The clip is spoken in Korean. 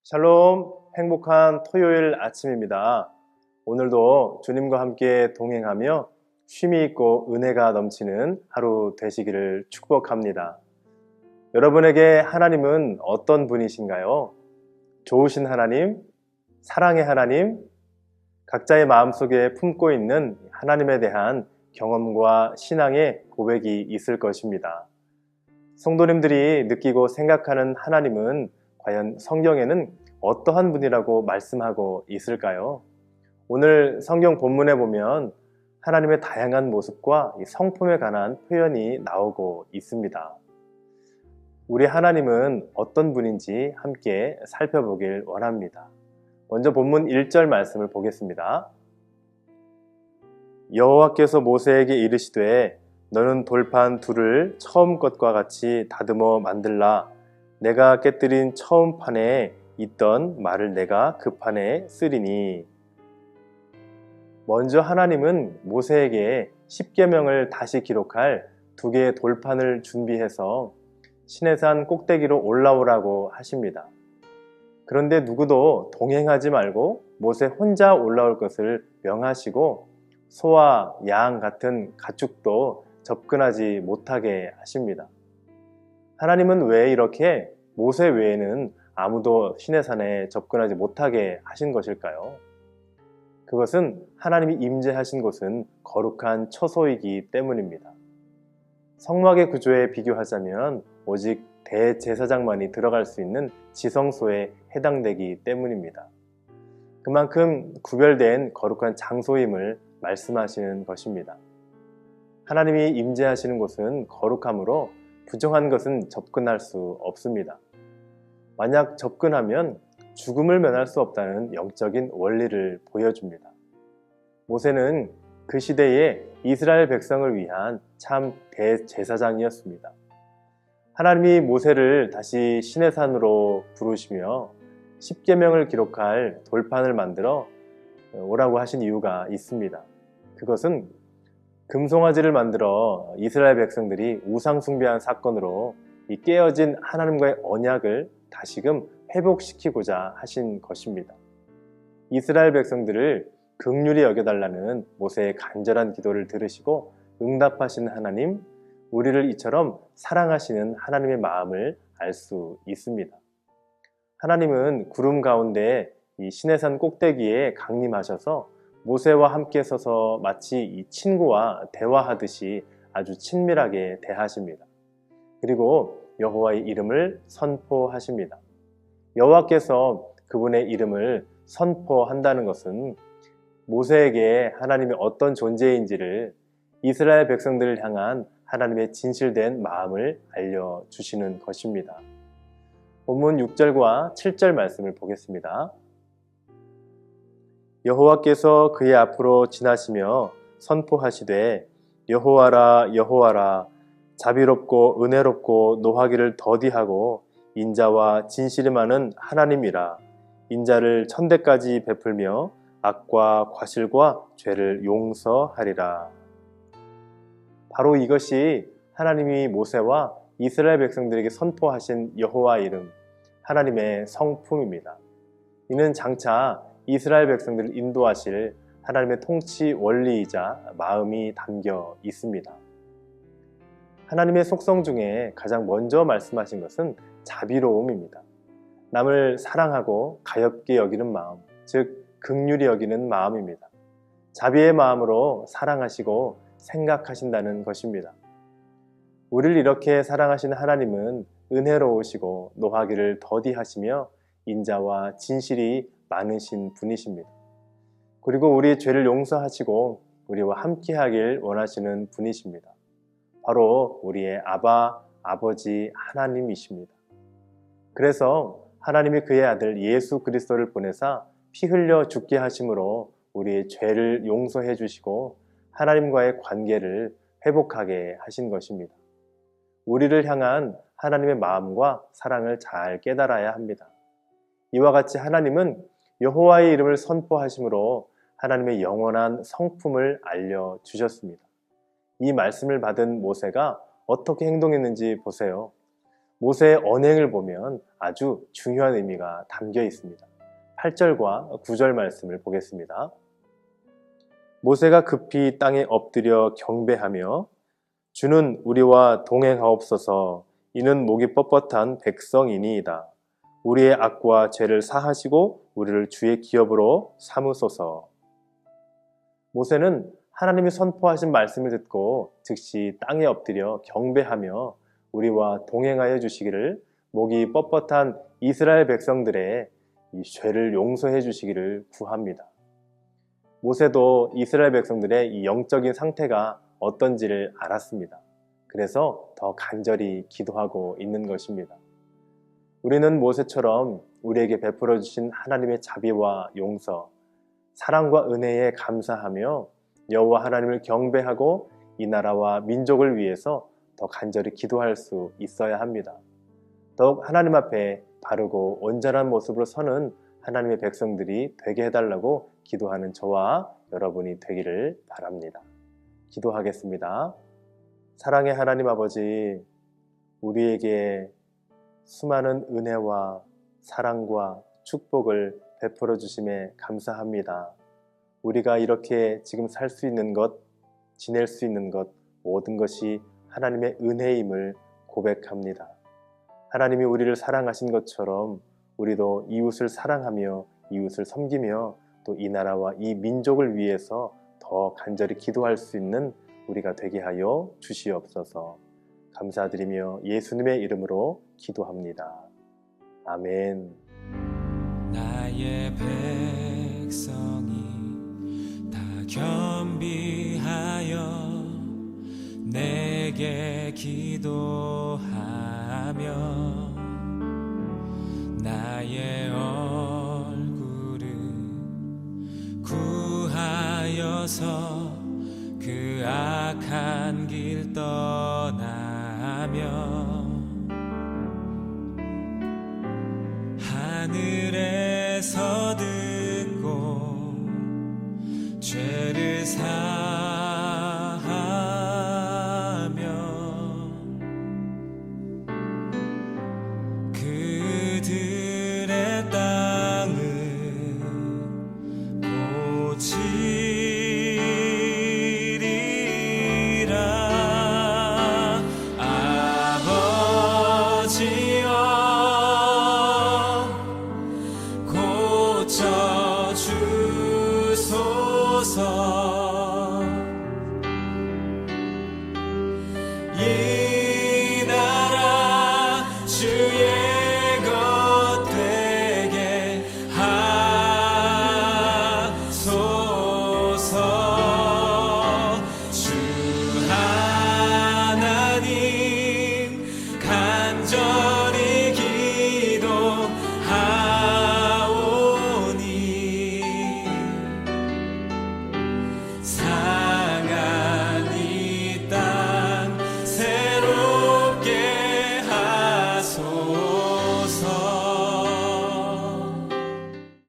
샬롬, 행복한 토요일 아침입니다. 오늘도 주님과 함께 동행하며 쉼이 있고 은혜가 넘치는 하루 되시기를 축복합니다. 여러분에게 하나님은 어떤 분이신가요? 좋으신 하나님, 사랑의 하나님, 각자의 마음속에 품고 있는 하나님에 대한 경험과 신앙의 고백이 있을 것입니다. 성도님들이 느끼고 생각하는 하나님은 과연 성경에는 어떠한 분이라고 말씀하고 있을까요? 오늘 성경 본문에 보면 하나님의 다양한 모습과 성품에 관한 표현이 나오고 있습니다. 우리 하나님은 어떤 분인지 함께 살펴보길 원합니다. 먼저 본문 1절 말씀을 보겠습니다. 여호와께서 모세에게 이르시되 너는 돌판 둘을 처음 것과 같이 다듬어 만들라. 내가 깨뜨린 처음 판에 있던 말을 내가 그 판에 쓰리니. 먼저 하나님은 모세에게 십계명을 다시 기록할 두 개의 돌판을 준비해서 시내산 꼭대기로 올라오라고 하십니다. 그런데 누구도 동행하지 말고 모세 혼자 올라올 것을 명하시고 소와 양 같은 가축도 접근하지 못하게 하십니다. 하나님은 왜 이렇게 모세 외에는 아무도 시내산에 접근하지 못하게 하신 것일까요? 그것은 하나님이 임재하신 곳은 거룩한 처소이기 때문입니다. 성막의 구조에 비교하자면 오직 대제사장만이 들어갈 수 있는 지성소에 해당되기 때문입니다. 그만큼 구별된 거룩한 장소임을 말씀하시는 것입니다. 하나님이 임재하시는 곳은 거룩함으로 부정한 것은 접근할 수 없습니다. 만약 접근하면 죽음을 면할 수 없다는 영적인 원리를 보여줍니다. 모세는 그 시대에 이스라엘 백성을 위한 참 대제사장이었습니다. 하나님이 모세를 다시 시내산으로 부르시며 십계명을 기록할 돌판을 만들어 오라고 하신 이유가 있습니다. 그것은 금송아지를 만들어 이스라엘 백성들이 우상 숭배한 사건으로 이 깨어진 하나님과의 언약을 다시금 회복시키고자 하신 것입니다. 이스라엘 백성들을 긍휼히 여겨달라는 모세의 간절한 기도를 들으시고 응답하신 하나님, 우리를 이처럼 사랑하시는 하나님의 마음을 알 수 있습니다. 하나님은 구름 가운데 이 시내산 꼭대기에 강림하셔서 모세와 함께 서서 마치 이 친구와 대화하듯이 아주 친밀하게 대하십니다. 그리고 여호와의 이름을 선포하십니다. 여호와께서 그분의 이름을 선포한다는 것은 모세에게 하나님이 어떤 존재인지를 이스라엘 백성들을 향한 하나님의 진실된 마음을 알려주시는 것입니다. 본문 6절과 7절 말씀을 보겠습니다. 여호와께서 그의 앞으로 지나시며 선포하시되 여호와라 여호와라 자비롭고 은혜롭고 노하기를 더디하고 인자와 진실이 많은 하나님이라. 인자를 천대까지 베풀며 악과 과실과 죄를 용서하리라. 바로 이것이 하나님이 모세와 이스라엘 백성들에게 선포하신 여호와 이름, 하나님의 성품입니다. 이는 장차 이스라엘 백성들을 인도하실 하나님의 통치 원리이자 마음이 담겨 있습니다. 하나님의 속성 중에 가장 먼저 말씀하신 것은 자비로움입니다. 남을 사랑하고 가엾게 여기는 마음, 즉 긍휼히 여기는 마음입니다. 자비의 마음으로 사랑하시고 생각하신다는 것입니다. 우리를 이렇게 사랑하시는 하나님은 은혜로우시고 노하기를 더디하시며 인자와 진실이 많으신 분이십니다. 그리고 우리의 죄를 용서하시고 우리와 함께하길 원하시는 분이십니다. 바로 우리의 아버지 하나님이십니다. 그래서 하나님이 그의 아들 예수 그리스도를 보내사 피 흘려 죽게 하심으로 우리의 죄를 용서해 주시고 하나님과의 관계를 회복하게 하신 것입니다. 우리를 향한 하나님의 마음과 사랑을 잘 깨달아야 합니다. 이와 같이 하나님은 여호와의 이름을 선포하심으로 하나님의 영원한 성품을 알려주셨습니다. 이 말씀을 받은 모세가 어떻게 행동했는지 보세요. 모세의 언행을 보면 아주 중요한 의미가 담겨 있습니다. 8절과 9절 말씀을 보겠습니다. 모세가 급히 땅에 엎드려 경배하며 주는 우리와 동행하옵소서. 이는 목이 뻣뻣한 백성이니이다. 우리의 악과 죄를 사하시고 우리를 주의 기업으로 삼으소서. 모세는 하나님이 선포하신 말씀을 듣고 즉시 땅에 엎드려 경배하며 우리와 동행하여 주시기를, 목이 뻣뻣한 이스라엘 백성들의 이 죄를 용서해 주시기를 구합니다. 모세도 이스라엘 백성들의 이 영적인 상태가 어떤지를 알았습니다. 그래서 더 간절히 기도하고 있는 것입니다. 우리는 모세처럼 우리에게 베풀어 주신 하나님의 자비와 용서, 사랑과 은혜에 감사하며 여호와 하나님을 경배하고 이 나라와 민족을 위해서 더 간절히 기도할 수 있어야 합니다. 더욱 하나님 앞에 바르고 온전한 모습으로 서는 하나님의 백성들이 되게 해달라고 기도하는 저와 여러분이 되기를 바랍니다. 기도하겠습니다. 사랑의 하나님 아버지, 우리에게 수많은 은혜와 사랑과 축복을 베풀어 주심에 감사합니다. 우리가 이렇게 지금 살 수 있는 것, 지낼 수 있는 것, 모든 것이 하나님의 은혜임을 고백합니다. 하나님이 우리를 사랑하신 것처럼 우리도 이웃을 사랑하며 이웃을 섬기며 또 이 나라와 이 민족을 위해서 더 간절히 기도할 수 있는 우리가 되게 하여 주시옵소서. 감사드리며 예수님의 이름으로 기도합니다. 아멘. 나의 백성이 다 겸비하여 내게 기도하며 나의 얼굴을 구하여서 그 악한 길 떠나며 하늘에서 듣고 죄를 사하며 그들의 땅을 고치리라. 아버지여 고쳐주소서.